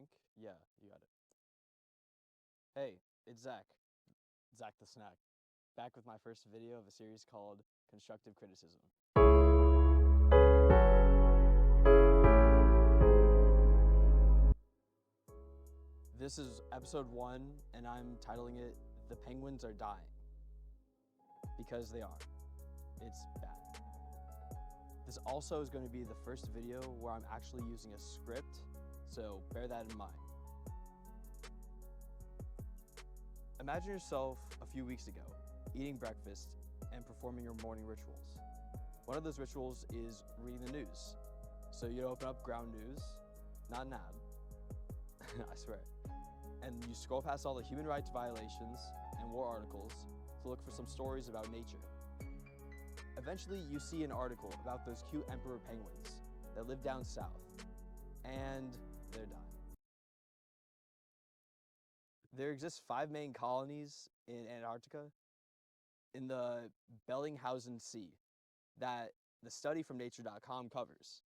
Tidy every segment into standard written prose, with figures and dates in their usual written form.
think. Yeah, you got it. Hey, it's Zach. Zach the Snack. Back with my first video of a series called Constructive Criticism. This is episode 1, and I'm titling it, The Penguins Are Dying. Because they are. It's bad. This also is going to be the first video where I'm actually using a script, so bear that in mind. Imagine yourself a few weeks ago, eating breakfast and performing your morning rituals. One of those rituals is reading the news. So you'd open up Ground News, not an ad, I swear, and you scroll past all the human rights violations and war articles to look for some stories about nature. Eventually, you see an article about those cute emperor penguins that live down south, and they're dying. There exist 5 main colonies in Antarctica in the Belden Sea that the study from nature.com covers.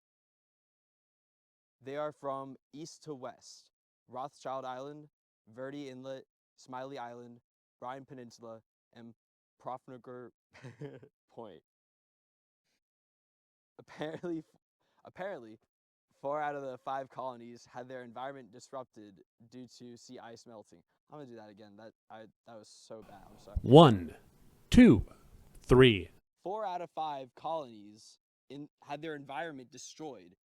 They are from east to west: Rothschild Island, Verde Inlet, Smiley Island, Bryan Peninsula, and Profnager Point. Apparently, 4 out of the 5 colonies had their environment disrupted due to sea ice melting. I'm gonna do that again. That was so bad. I'm sorry. 1, 2, 3. 4 out of 5 colonies had their environment destroyed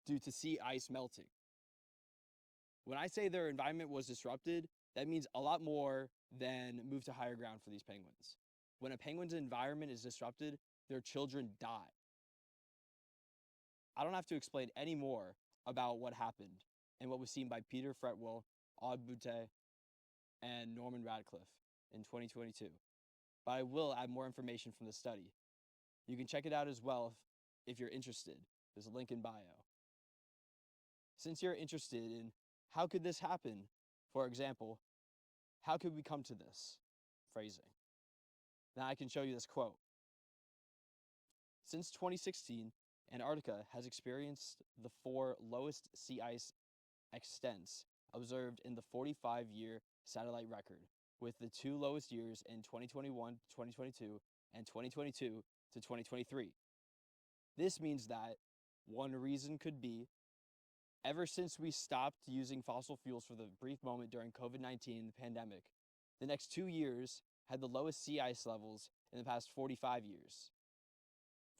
due to sea ice melting. When I say their environment was disrupted, that means a lot more than move to higher ground for these penguins. When a penguin's environment is disrupted, their children die. I don't have to explain any more about what happened and what was seen by Peter Fretwell, Aude Boutet, and Norman Radcliffe in 2022. But I will add more information from the study. You can check it out as well if you're interested. There's a link in bio. Since you're interested in how could this happen, for example, how could we come to this phrasing? Now I can show you this quote. Since 2016, Antarctica has experienced the 4 lowest sea ice extents observed in the 45-year satellite record, with the 2 lowest years in 2021 to 2022 and 2022 to 2023. This means that one reason could be, ever since we stopped using fossil fuels for the brief moment during COVID-19 pandemic, the next 2 years had the lowest sea ice levels in the past 45 years.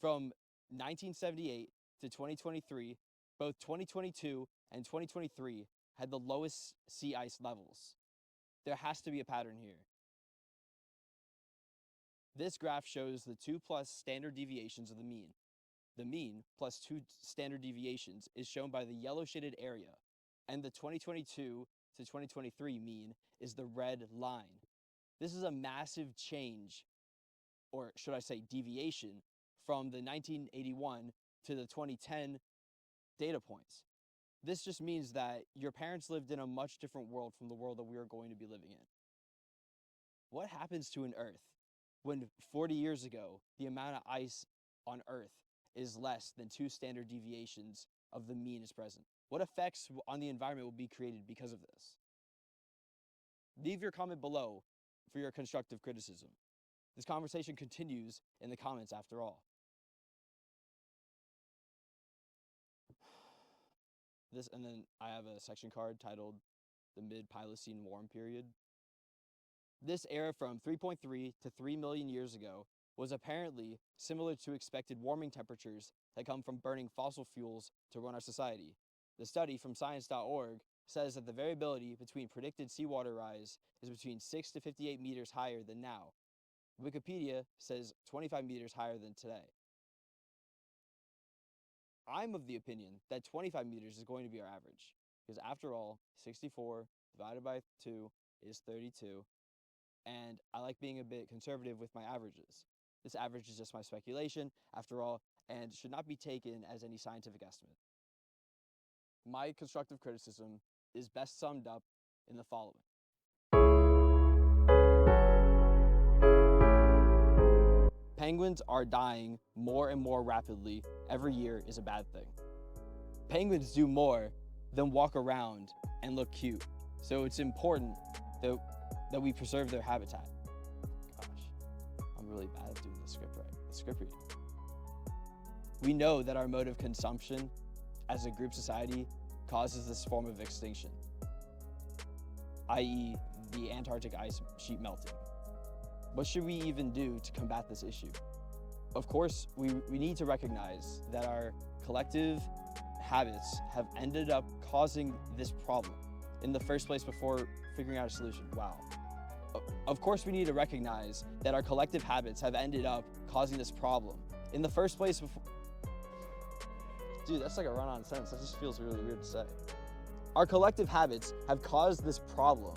From 1978 to 2023, both 2022 and 2023 had the lowest sea ice levels. There has to be a pattern here. This graph shows the 2+ standard deviations of the mean. The mean plus 2 standard deviations is shown by the yellow shaded area, and the 2022 to 2023 mean is the red line. This is a massive change, or should I say deviation, from the 1981 to the 2010 data points. This just means that your parents lived in a much different world from the world that we are going to be living in. What happens to an Earth when 40 years ago, the amount of ice on Earth is less than 2 standard deviations of the mean is present? What effects on the environment will be created because of this? Leave your comment below for your constructive criticism. This conversation continues in the comments after all. And then I have a section card titled The Mid-Pliocene Warm Period. This era from 3.3 to 3 million years ago was apparently similar to expected warming temperatures that come from burning fossil fuels to run our society. The study from science.org says that the variability between predicted seawater rise is between 6 to 58 meters higher than now. Wikipedia says 25 meters higher than today. I'm of the opinion that 25 meters is going to be our average, because after all, 64 divided by 2 is 32, and I like being a bit conservative with my averages. This average is just my speculation, after all, and should not be taken as any scientific estimate. My constructive criticism is best summed up in the following. Penguins are dying more and more rapidly every year is a bad thing. Penguins do more them walk around and look cute. So it's important that we preserve their habitat. Gosh, I'm really bad at doing the script reading. We know that our mode of consumption as a group society causes this form of extinction, i.e. the Antarctic ice sheet melting. What should we even do to combat this issue? Of course, we need to recognize that our collective habits have ended up causing this problem in the first place before figuring out a solution. Wow. Of course, we need to recognize that our collective habits have ended up causing this problem in the first place before. Dude, that's like a run-on sentence. That just feels really weird to say. Our collective habits have caused this problem.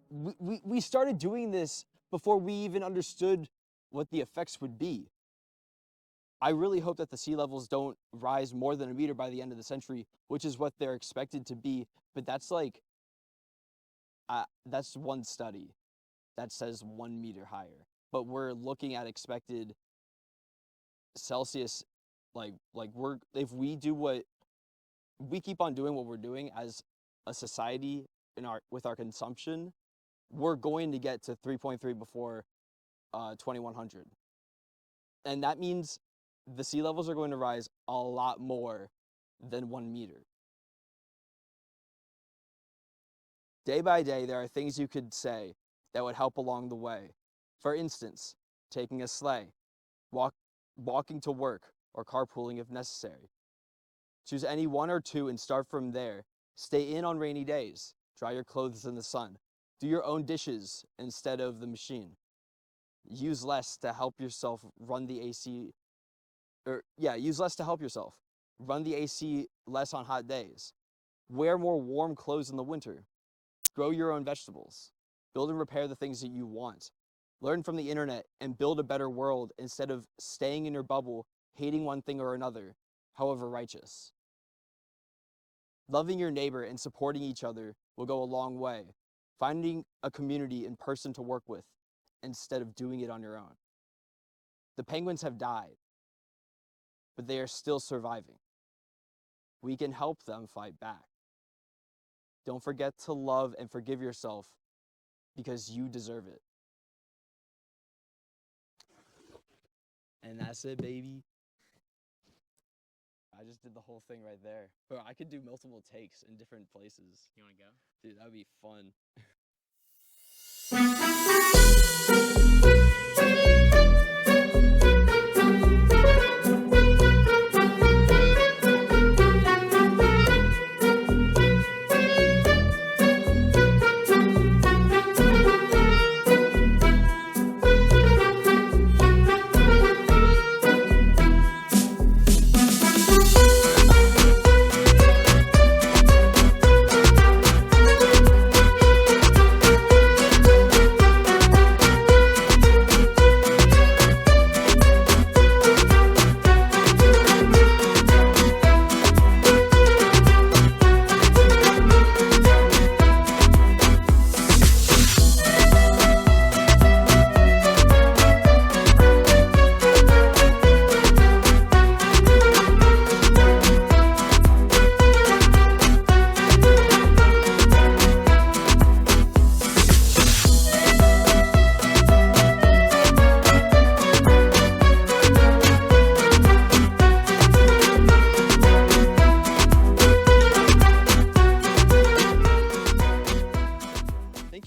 We started doing this before we even understood what the effects would be. I really hope that the sea levels don't rise more than a meter by the end of the century, which is what they're expected to be. But that's like, that's one study that says 1 meter higher. But we're looking at expected Celsius, if we keep on doing what we're doing as a society with our consumption, we're going to get to 3.3 before 2100. And that means the sea levels are going to rise a lot more than 1 meter. Day by day, there are things you could say that would help along the way. For instance, taking a sleigh, walking to work, or carpooling if necessary. Choose any one or two and start from there. Stay in on rainy days. Dry your clothes in the sun. Do your own dishes instead of the machine. Use less to help yourself run the AC. Use less to help yourself. Run the AC less on hot days. Wear more warm clothes in the winter. Grow your own vegetables. Build and repair the things that you want. Learn from the internet and build a better world instead of staying in your bubble, hating one thing or another, however righteous. Loving your neighbor and supporting each other will go a long way. Finding a community in person to work with instead of doing it on your own. The penguins have died, but they are still surviving. We can help them fight back. Don't forget to love and forgive yourself because you deserve it. And that's it, baby. I just did the whole thing right there. Bro, I could do multiple takes in different places. You want to go? Dude, that would be fun.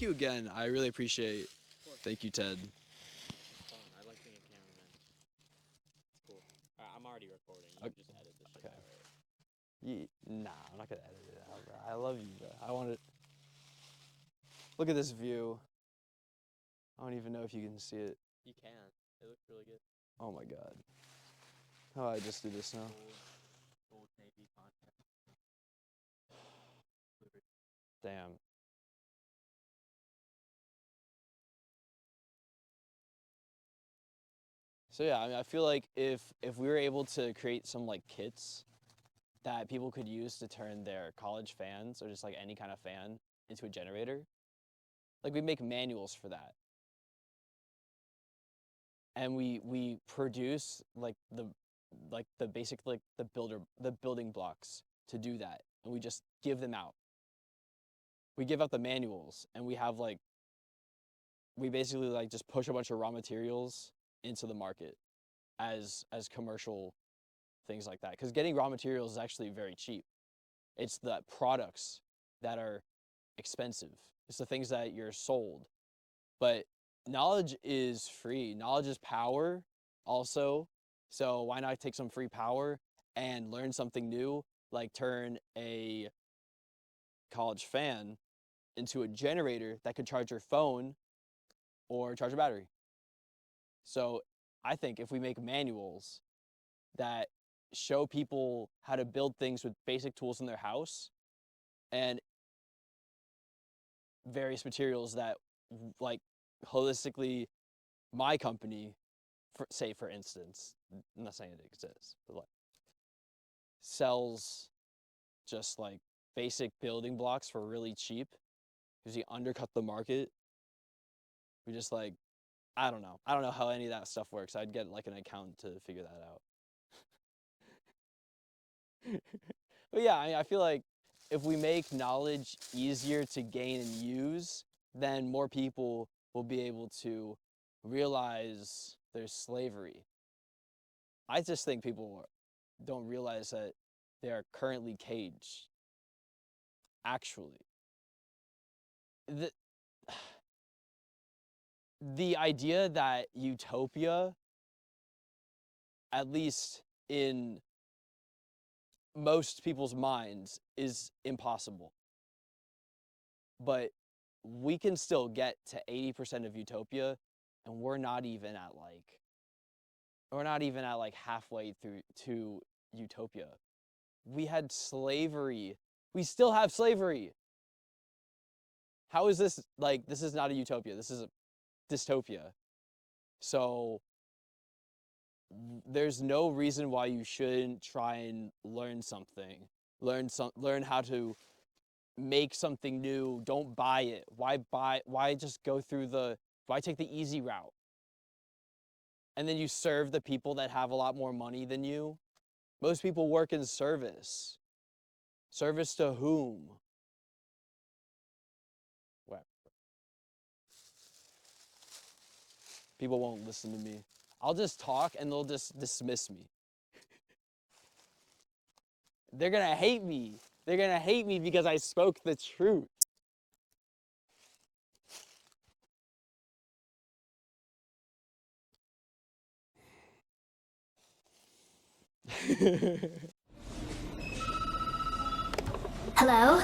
Again, I really appreciate. Thank you, Ted. Fun. I like being a cameraman. It's cool. All right, I'm already recording. You can just edit this shit out. Nah, I'm not gonna edit it out, bro. I love you, bro. I want it. Look at this view. I don't even know if you can see it. You can. It looks really good. Oh my god. How do I just do this now? Old Navy content. Damn. So yeah, I mean, I feel like if we were able to create some like kits that people could use to turn their college fans or just like any kind of fan into a generator, like we make manuals for that, and we produce like the basic like the building blocks to do that, and we just give them out. We give out the manuals, and we have like, we basically like just push a bunch of raw materials into the market as commercial things like that. Because getting raw materials is actually very cheap. It's the products that are expensive. It's the things that you're sold. But knowledge is free. Knowledge is power also. So why not take some free power and learn something new, like turn a college fan into a generator that could charge your phone or charge a battery. So I think if we make manuals that show people how to build things with basic tools in their house and various materials that, like, holistically, my company, for instance, I'm not saying it exists, but like sells just like basic building blocks for really cheap because you undercut the market. We just like, I don't know how any of that stuff works. I'd get like an accountant to figure that out. But yeah, I feel like if we make knowledge easier to gain and use, then more people will be able to realize there's slavery. I just think people don't realize that they are currently caged. Actually. The idea that utopia, at least in most people's minds, is impossible. But we can still get to 80% of utopia, and we're not even at like halfway through to utopia. We had slavery. We still have slavery. How is this like, this is not a utopia, this is a dystopia. So there's no reason why you shouldn't try and learn something. Learn how to make something new. Don't buy it. Why just go through why take the easy route? And then you serve the people that have a lot more money than you. Most people work in service. Service to whom? What? People won't listen to me. I'll just talk and they'll just dismiss me. They're gonna hate me. They're gonna hate me because I spoke the truth. Hello?